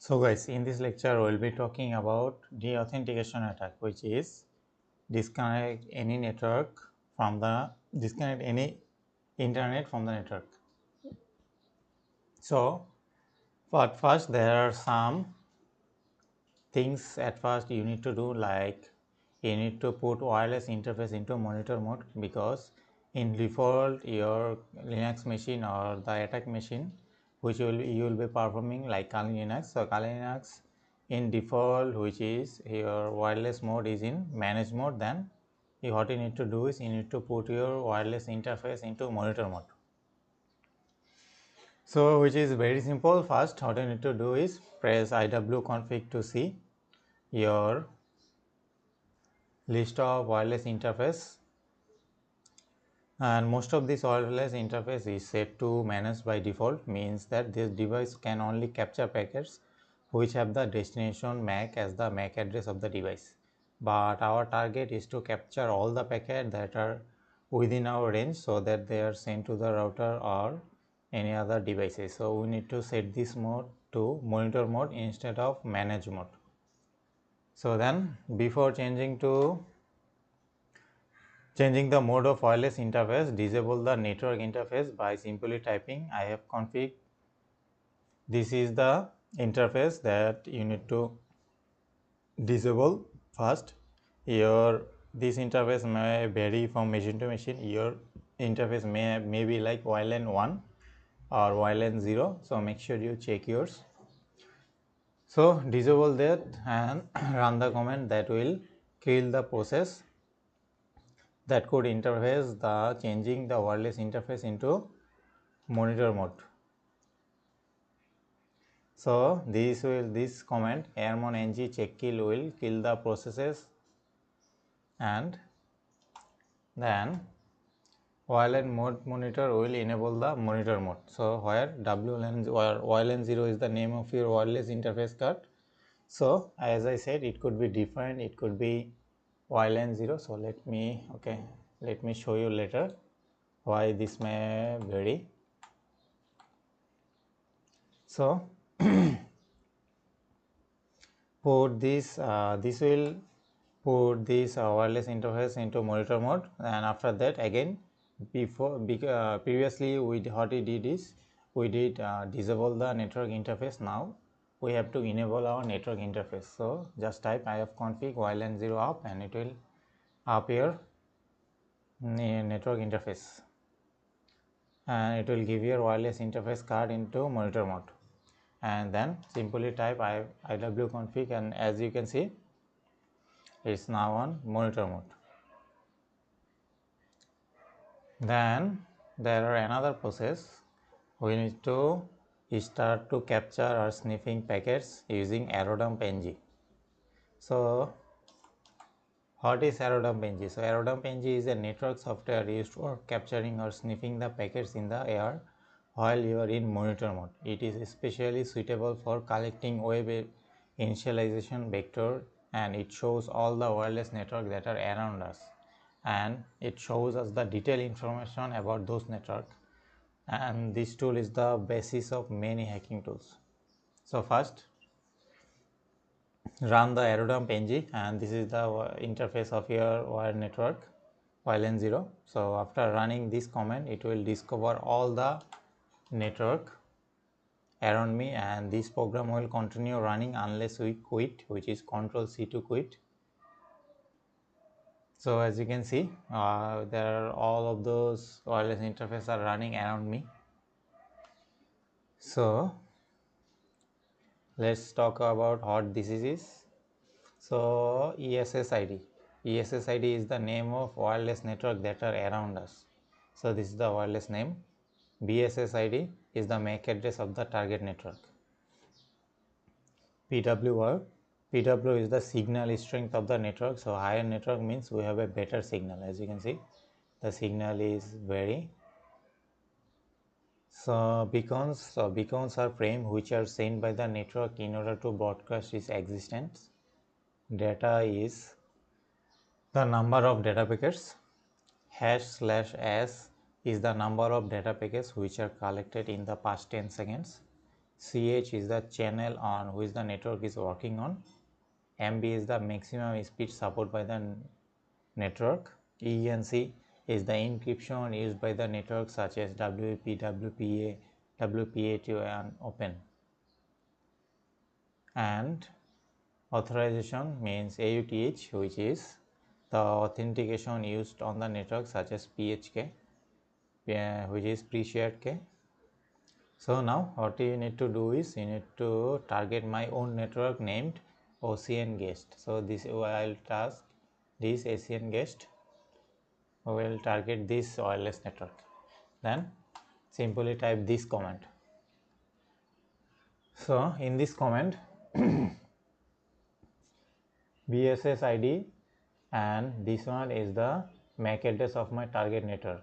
So guys, in this lecture we'll be talking about deauthentication attack, which is disconnect any internet from the network. So but first there are some things at first you need to do, like you need to put wireless interface into monitor mode, because in default your Linux machine or the attack machine which you will be performing, like Kali Linux. So Kali Linux in default, which is your wireless mode, is in manage mode. Then what you need to do is you need to put your wireless interface into monitor mode. So which is very simple. First what you need to do is press iw-config to see your list of wireless interface, and most of this wireless interface is set to manage by default, means that this device can only capture packets which have the destination MAC as the MAC address of the device, but our target is to capture all the packets that are within our range so that they are sent to the router or any other devices. So we need to set this mode to monitor mode instead of manage mode. So then before changing the mode of wireless interface, disable the network interface by simply typing ifconfig. This is the interface that you need to disable first. This interface may vary from machine to machine. Your interface may be like WLAN 1 or WLAN 0, so make sure you check yours. So disable that and run the command that will kill the process that could interface the changing the wireless interface into monitor mode. So this command airmon ng check kill will kill the processes, and then WLAN mode monitor will enable the monitor mode. So where WLAN 0 is the name of your wireless interface card. So as I said, it could be different, it could be WLAN 0. So let me show you later why this may vary. So put this will put this wireless interface into monitor mode, and after that again previously what we did is we did disable the network interface. Now we have to enable our network interface. So just type ifconfig WLAN 0 up and it will appear network interface, and it will give your wireless interface card into monitor mode, and then simply type iw-config, and as you can see it's now on monitor mode. Then there are another process. We need to start to capture or sniffing packets using arrow-dump ng. So what is arrow-dump ng? So arrow-dump ng is a network software used for capturing or sniffing the packets in the air while you are in monitor mode. It is especially suitable for collecting web initialization vector, and it shows all the wireless networks that are around us, and it shows us the detailed information about those networks, and this tool is the basis of many hacking tools. So first run the arrow-dump ng, and this is the interface of your wire network WLAN 0. So after running this command, it will discover all the network around me, and this program will continue running unless we quit, which is Ctrl+C to quit. So as you can see, there are all of those wireless interfaces are running around me. So let's talk about what this is. So ESSID is the name of wireless network that are around us. So this is the wireless name. BSSID is the MAC address of the target network. PW is the signal strength of the network. So higher network means we have a better signal. As you can see, the signal is very. So beacons are frames which are sent by the network in order to broadcast its existence. Data is the number of data packets. #/s is the number of data packets which are collected in the past 10 seconds. CH is the channel on which the network is working on. MB is the maximum speed supported by the network. ENC is the encryption used by the network such as WEP, WPA, WPA2 and Open. And authorization means AUTH, which is the authentication used on the network such as PHK, which is pre-shared key. So now what you need to do is you need to target my own network named OCN guest. So this I'll task this ACN guest. We will target this wireless network. Then simply type this command. So in this command BSS ID, and this one is the MAC address of my target network.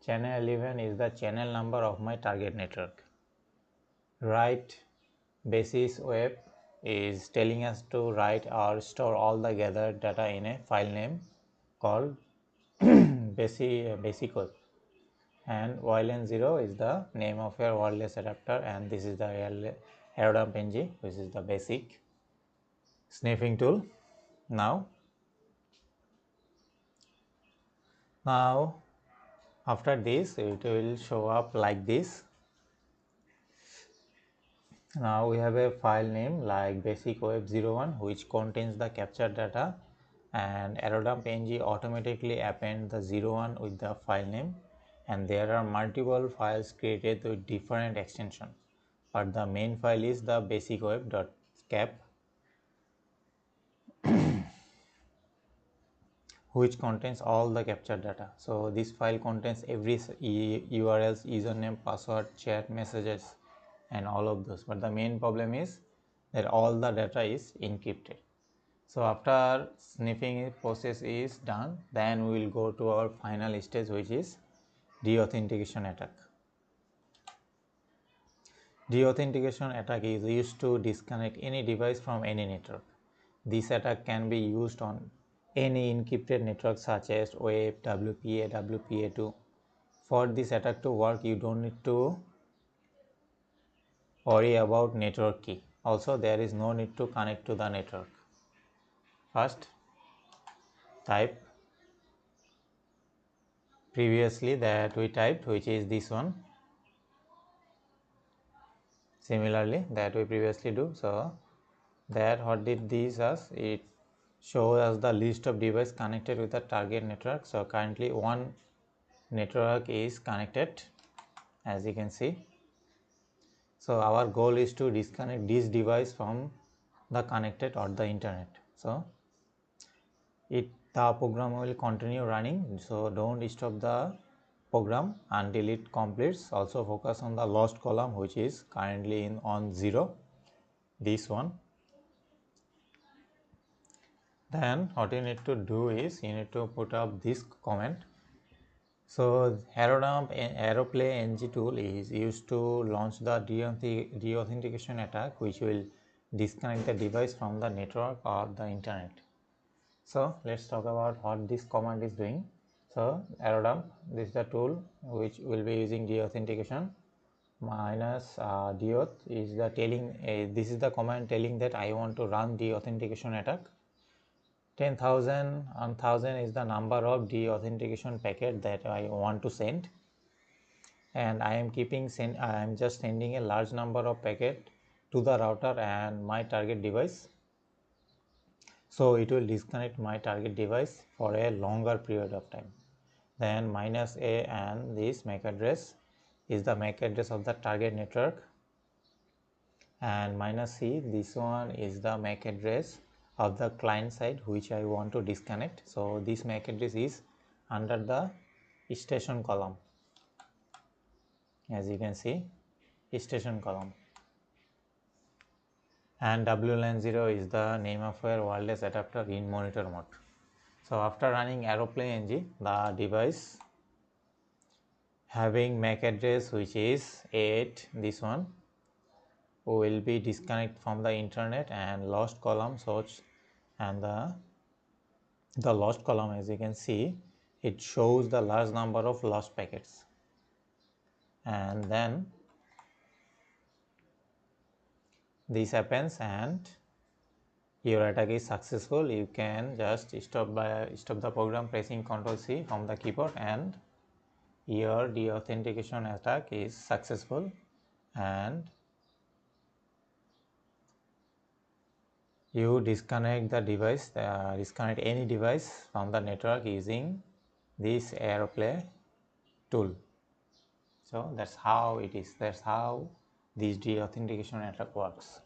Channel 11 is the channel number of my target network. Write basis web is telling us to write or store all the gathered data in a file name called basic web. And YLN0 is the name of your wireless adapter, and this is the aerodump ng, which is the basic sniffing tool. Now after this it will show up like this. Now we have a file name like basic web 01 which contains the captured data, and aerodump ng automatically append the 01 with the file name, and there are multiple files created with different extension, but the main file is the basic web.cap which contains all the captured data. So this file contains every URLs, username, password, chat messages and all of those, but the main problem is that all the data is encrypted. So after sniffing process is done, then we will go to our final stage, which is deauthentication attack. Deauthentication attack is used to disconnect any device from any network. This attack can be used on any encrypted network such as web, WPA, WPA2. For this attack to work, you don't need to worry about network key. Also, there is no need to connect to the network. First, type previously that we typed, which is this one. Similarly, that we previously do. So that what did this as? It shows us the list of devices connected with the target network. So currently one network is connected, as you can see. So our goal is to disconnect this device from the connected or the internet. So the program will continue running, so don't stop the program until it completes. Also focus on the lost column, which is currently on 0, this one. Then what you need to do is you need to put up this comment. So aeroplay ng tool is used to launch the deauthentication attack, which will disconnect the device from the network or the internet. So let's talk about what this command is doing. So aerodump, this is the tool which will be using deauthentication. Minus deauth is the this is the command telling that I want to run deauthentication attack. 10,000 and 1000 is the number of deauthentication packet that I want to send, and I am just sending a large number of packet to the router and my target device. So it will disconnect my target device for a longer period of time. Then minus a, and this MAC address is the MAC address of the target network, and minus c, this one is the MAC address of the client side which I want to disconnect. So this MAC address is under the station column, as you can see, station column. And WLAN0 is the name of your wireless adapter in monitor mode. So after running aeroplane ng, the device having MAC address which is 8, this one, will be disconnect from the internet, and lost column search, and the lost column, as you can see, it shows the large number of lost packets. And then this happens and your attack is successful, you can just stop the program pressing Ctrl C from the keyboard, and your deauthentication attack is successful, and you disconnect the device, disconnect any device from the network using this AirPlay tool. So that's how it is. That's how this deauthentication attack works.